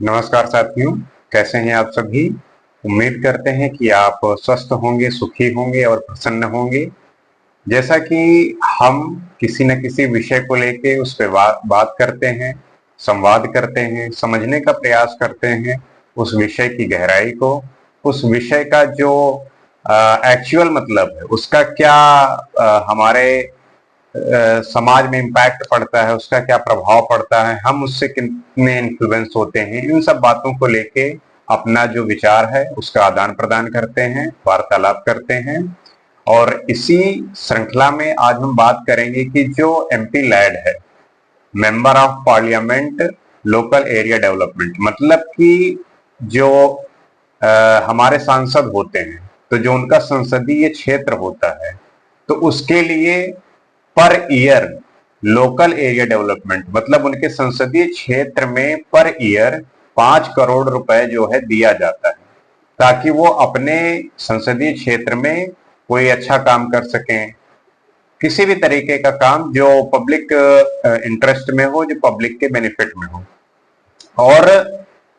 नमस्कार साथियों, कैसे हैं आप सभी। उम्मीद करते हैं कि आप स्वस्थ होंगे, सुखी होंगे और प्रसन्न होंगे। जैसा कि हम किसी न किसी विषय को लेके उस पे बात करते हैं, संवाद करते हैं, समझने का प्रयास करते हैं उस विषय की गहराई को, उस विषय का जो एक्चुअल मतलब है, उसका क्या हमारे समाज में इम्पैक्ट पड़ता है, उसका क्या प्रभाव पड़ता है, हम उससे कितने इन्फ्लुएंस होते हैं, इन सब बातों को लेके अपना जो विचार है उसका आदान प्रदान करते हैं, वार्तालाप करते हैं। और इसी श्रृंखला में आज हम बात करेंगे कि जो एमपी लैड है, member of parliament local area development, मतलब कि जो हमारे सांसद होते हैं, तो जो उनका संसदीय क्षेत्र होता है, तो उसके लिए per year local area development मतलब उनके संसदीय क्षेत्र में पर ईयर 5 करोड़ रुपए जो है दिया जाता है, ताकि वो अपने संसदीय क्षेत्र में कोई अच्छा काम कर सकें, किसी भी तरीके का काम जो पब्लिक इंटरेस्ट में हो, जो पब्लिक के बेनिफिट में हो। और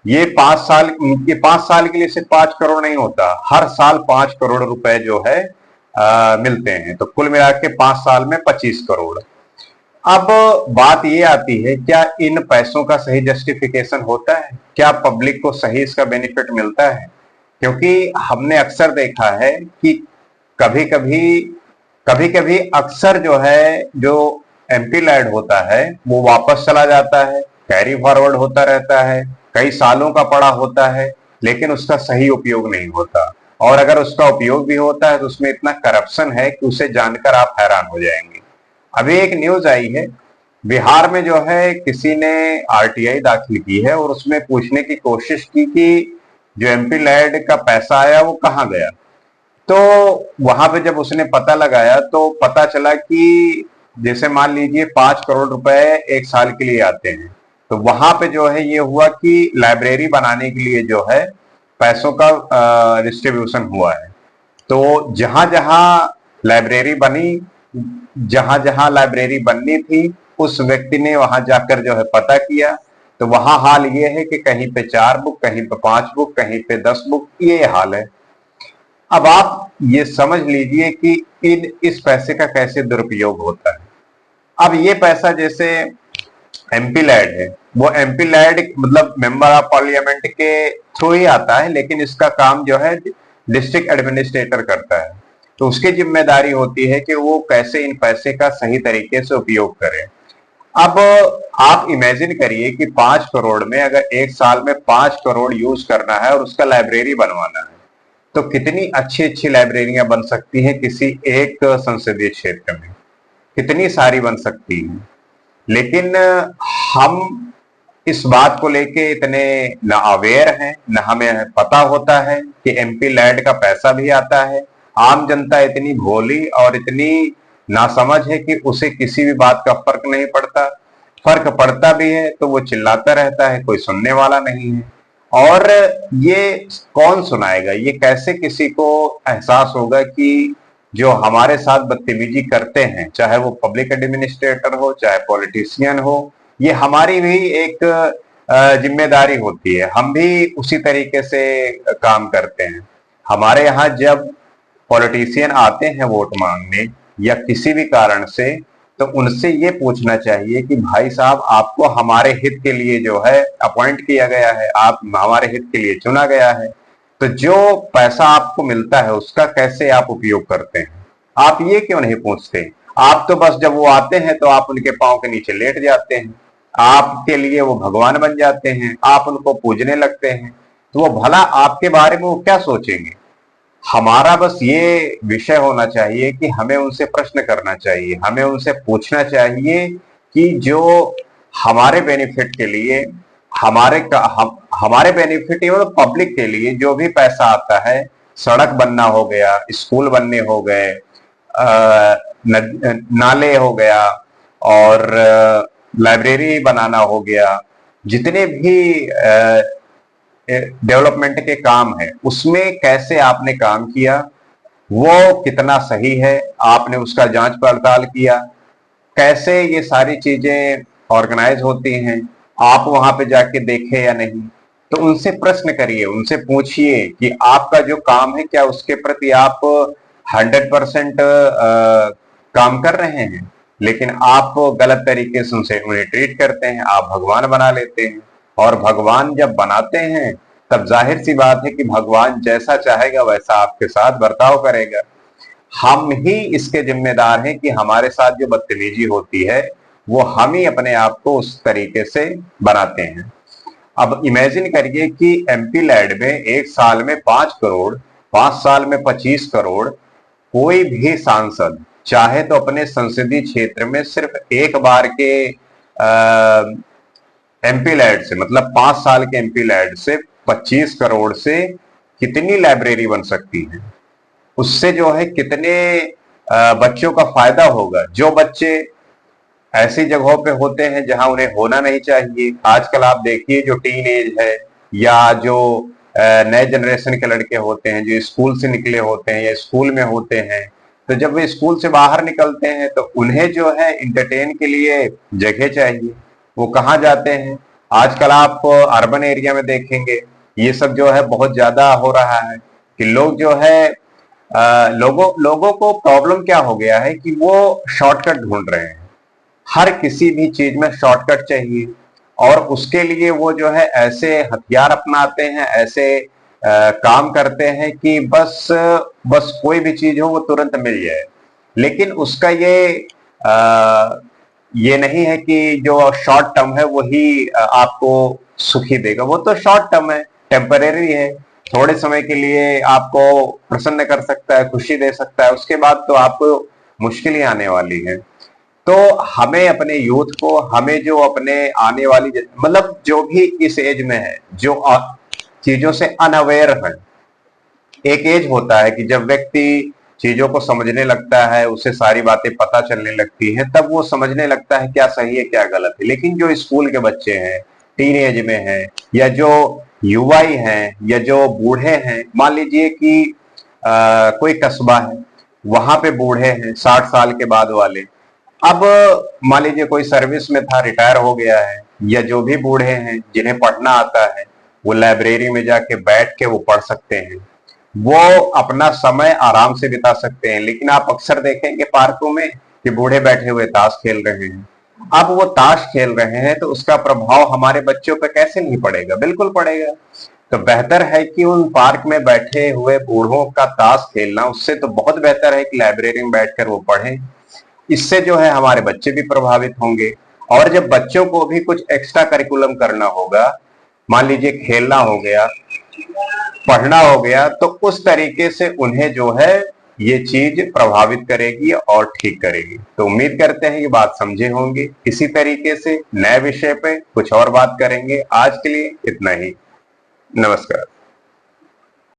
ये 5 साल, ये 5 साल के लिए सिर्फ 5 करोड़ नहीं होता, हर साल 5 करोड़ रुपए जो है मिलते हैं, तो कुल मिला के 5 साल में 25 करोड़। अब बात ये आती है, क्या इन पैसों का सही जस्टिफिकेशन होता है, क्या पब्लिक को सही इसका बेनिफिट मिलता है? क्योंकि हमने अक्सर देखा है कि कभी कभी कभी कभी अक्सर जो है, जो एमपी लैड होता है वो वापस चला जाता है, कैरी फॉरवर्ड होता रहता है, कई सालों का पड़ा होता है, लेकिन उसका सही उपयोग नहीं होता। और अगर उसका उपयोग भी होता है तो उसमें इतना करप्शन है कि उसे जानकर आप हैरान हो जाएंगे। अभी एक न्यूज आई है, बिहार में जो है किसी ने आरटीआई दाखिल की है और उसमें पूछने की कोशिश की कि जो एमपी लैड का पैसा आया वो कहाँ गया। तो वहां पे जब उसने पता लगाया तो पता चला कि जैसे मान लीजिए 5 करोड़ रुपए एक साल के लिए आते हैं, तो वहां पे जो है ये हुआ कि लाइब्रेरी बनाने के लिए जो है पैसों का डिस्ट्रीब्यूशन हुआ है। तो जहां जहां लाइब्रेरी बनी, जहां जहां लाइब्रेरी बननी थी, उस व्यक्ति ने वहां जाकर जो है पता किया, तो वहां हाल ये है कि कहीं पे 4 बुक, कहीं पे 5 बुक, कहीं पे 10 बुक, ये हाल है। अब आप ये समझ लीजिए कि इस पैसे का कैसे दुरुपयोग होता है। अब ये पैसा जैसे एमपी लैड है, वो एमपी लैड मतलब मेंबर ऑफ पार्लियामेंट के थ्रू ही आता है, लेकिन इसका काम जो है डिस्ट्रिक्ट एडमिनिस्ट्रेटर करता है। तो उसकी जिम्मेदारी होती है कि वो कैसे इन पैसे का सही तरीके से उपयोग करे। अब आप इमेजिन करिए कि 5 करोड़ में अगर एक साल में 5 करोड़ यूज करना है और उसका लाइब्रेरी बनवाना है, तो कितनी अच्छी अच्छी लाइब्रेरियां बन सकती हैं किसी एक संसदीय क्षेत्र में, कितनी सारी बन सकती हैं। लेकिन हम इस बात को लेके इतने ना अवेयर हैं, ना हमें पता होता है कि एमपी लैड का पैसा भी आता है। आम जनता इतनी भोली और इतनी नासमझ है कि उसे किसी भी बात का फर्क नहीं पड़ता। फर्क पड़ता भी है तो वो चिल्लाता रहता है, कोई सुनने वाला नहीं है। और ये कौन सुनाएगा, ये कैसे किसी को एहसास होगा कि जो हमारे साथ बदतमीजी करते हैं, चाहे वो पब्लिक एडमिनिस्ट्रेटर हो, चाहे पॉलिटिशियन हो, ये हमारी भी एक जिम्मेदारी होती है, हम भी उसी तरीके से काम करते हैं। हमारे यहाँ जब पॉलिटिशियन आते हैं वोट मांगने या किसी भी कारण से, तो उनसे ये पूछना चाहिए कि भाई साहब, आपको हमारे हित के लिए जो है अपॉइंट किया गया है, आप हमारे हित के लिए चुना गया है, तो जो पैसा आपको मिलता है उसका कैसे आप उपयोग करते हैं, आप ये क्यों नहीं पूछते। आप तो बस जब वो आते हैं तो आप उनके पांव के नीचे लेट जाते हैं, आपके लिए वो भगवान बन जाते हैं, आप उनको पूजने लगते हैं। तो वो भला आपके बारे में वो क्या सोचेंगे। हमारा बस ये विषय होना चाहिए कि हमें उनसे प्रश्न करना चाहिए, हमें उनसे पूछना चाहिए कि जो हमारे बेनिफिट के लिए, हमारे बेनिफिट एवं पब्लिक के लिए जो भी पैसा आता है, सड़क बनना हो गया, स्कूल बनने हो गए, नाले हो गया, और लाइब्रेरी बनाना हो गया, जितने भी डेवलपमेंट के काम है, उसमें कैसे आपने काम किया, वो कितना सही है, आपने उसका जांच पड़ताल किया, कैसे ये सारी चीजें ऑर्गेनाइज होती हैं, आप वहां पे जाके देखे या नहीं। तो उनसे प्रश्न करिए, उनसे पूछिए कि आपका जो काम है क्या उसके प्रति आप 100% काम कर रहे हैं, लेकिन आप गलत तरीके से उनसे उन्हें ट्रीट करते हैं, आप भगवान बना लेते हैं। और भगवान जब बनाते हैं तब जाहिर सी बात है कि भगवान जैसा चाहेगा वैसा आपके साथ बर्ताव करेगा। हम ही इसके जिम्मेदार हैं कि हमारे साथ जो बदतमीजी होती है वो हम ही अपने आप को उस तरीके से बनाते हैं। अब इमेजिन करिए कि एमपी लैड में एक साल में 5 करोड़, 5 साल में 25 करोड़, कोई भी सांसद चाहे तो अपने संसदीय क्षेत्र में सिर्फ एक बार के एमपी लैड से, मतलब 5 साल के एमपी लैड से 25 करोड़ से कितनी लाइब्रेरी बन सकती है, उससे जो है कितने बच्चों का फायदा होगा। जो बच्चे ऐसी जगहों पे होते हैं जहां उन्हें होना नहीं चाहिए, आजकल आप देखिए जो टीन एज है या जो नए जनरेशन के लड़के होते हैं जो स्कूल से निकले होते हैं या स्कूल में होते हैं, तो जब वे स्कूल से बाहर निकलते हैं तो उन्हें जो है इंटरटेन के लिए जगह चाहिए। वो कहाँ जाते हैं? आजकल आप अर्बन एरिया में देखेंगे ये सब जो है बहुत ज्यादा हो रहा है कि लोग जो है लोगों को प्रॉब्लम क्या हो गया है कि वो शॉर्टकट ढूंढ रहे हैं। हर किसी भी चीज में शॉर्टकट चाहिए और उसके लिए वो जो है ऐसे हथियार अपनाते हैं, ऐसे काम करते हैं कि बस कोई भी चीज हो वो तुरंत मिल जाए। लेकिन उसका ये नहीं है कि जो शॉर्ट टर्म है वही आपको सुखी देगा। वो तो शॉर्ट टर्म है, टेम्परेरी है, थोड़े समय के लिए आपको प्रसन्न कर सकता है, खुशी दे सकता है, उसके बाद तो आपको मुश्किल ही आने वाली है। तो हमें अपने यूथ को, हमें जो अपने आने वाली मतलब जो भी इस एज में है, जो चीजों से अनअवेयर है, एक एज होता है कि जब व्यक्ति चीजों को समझने लगता है, उसे सारी बातें पता चलने लगती हैं, तब वो समझने लगता है क्या सही है क्या गलत है। लेकिन जो स्कूल के बच्चे हैं, टीन एज में हैं, या जो युवा हैं, या जो बूढ़े हैं, मान लीजिए कि कोई कस्बा है, वहां पे बूढ़े हैं 60 साल के बाद वाले, अब मान लीजिए कोई सर्विस में था, रिटायर हो गया है, या जो भी बूढ़े हैं जिन्हें पढ़ना आता है वो लाइब्रेरी में जाके बैठ के वो पढ़ सकते हैं, वो अपना समय आराम से बिता सकते हैं। लेकिन आप अक्सर देखेंगे पार्कों में कि बूढ़े बैठे हुए ताश खेल रहे हैं। अब वो ताश खेल रहे हैं तो उसका प्रभाव हमारे बच्चों पर कैसे नहीं पड़ेगा? बिल्कुल पड़ेगा। तो बेहतर है कि उन पार्क में बैठे हुए बूढ़ों का ताश खेलना, उससे तो बहुत बेहतर है कि लाइब्रेरी में बैठकर वो पढ़ें। इससे जो है हमारे बच्चे भी प्रभावित होंगे। और जब बच्चों को भी कुछ एक्स्ट्रा करिकुलम करना होगा, मान लीजिए खेलना हो गया, पढ़ना हो गया, तो उस तरीके से उन्हें जो है ये चीज प्रभावित करेगी और ठीक करेगी। तो उम्मीद करते हैं ये बात समझे होंगे। इसी तरीके से नए विषय पे कुछ और बात करेंगे। आज के लिए इतना ही। नमस्कार।